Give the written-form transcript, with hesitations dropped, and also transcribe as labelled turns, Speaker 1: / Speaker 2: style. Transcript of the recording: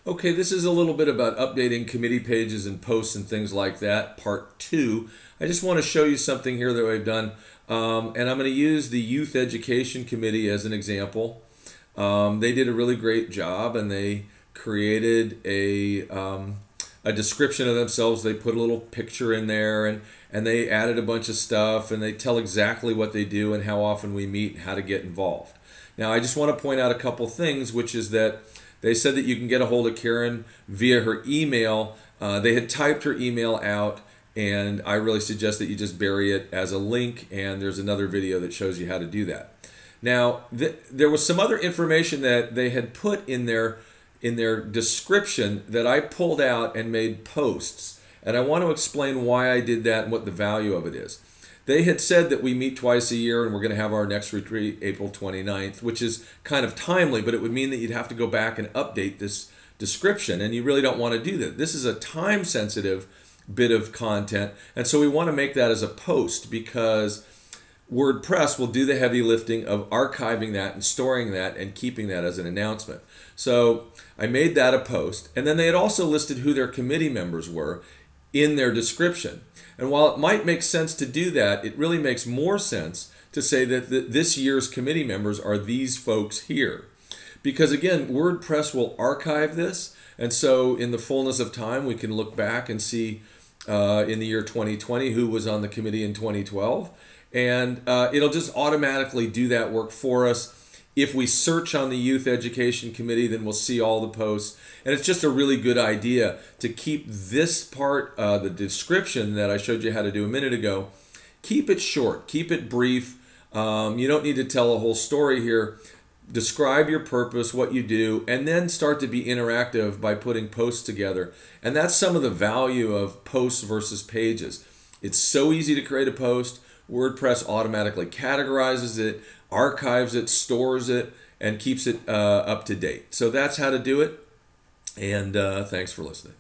Speaker 1: Okay, this is a little bit about updating committee pages and posts and things like that, part two. I just want to show you something here that I've done, and I'm going to use the Youth Education Committee as an example. They did a really great job, and they created a description of themselves. They put a little picture in there, and they added a bunch of stuff, and they tell exactly what they do and how often we meet and how to get involved. Now, I just want to point out a couple things, which is that they said that you can get a hold of Karen via her email. They had typed her email out, and I really suggest that you just bury it as a link, and there's another video that shows you how to do that. Now, there was some other information that they had put in their description that I pulled out and made posts, and I want to explain why I did that and what the value of it is. They had said that we meet twice a year and we're going to have our next retreat April 29th, which is kind of timely, but it would mean that you'd have to go back and update this description, and you really don't want to do that. This is a time-sensitive bit of content, and so we want to make that as a post because WordPress will do the heavy lifting of archiving that and storing that and keeping that as an announcement. So I made that a post, and then they had also listed who their committee members were in their description. And while it might make sense to do that, it really makes more sense to say that this year's committee members are these folks here. Because again, WordPress will archive this, and so in the fullness of time, we can look back and see in the year 2020 who was on the committee in 2012. And it'll just automatically do that work for us. If we search on the Youth Education Committee, then we'll see all the posts. And it's just a really good idea to keep this part, the description that I showed you how to do a minute ago, keep it short, keep it brief. You don't need to tell a whole story here. Describe your purpose, what you do, and then start to be interactive by putting posts together. And that's some of the value of posts versus pages. It's so easy to create a post. WordPress automatically categorizes it, archives it, stores it, and keeps it up to date. So that's how to do it. And thanks for listening.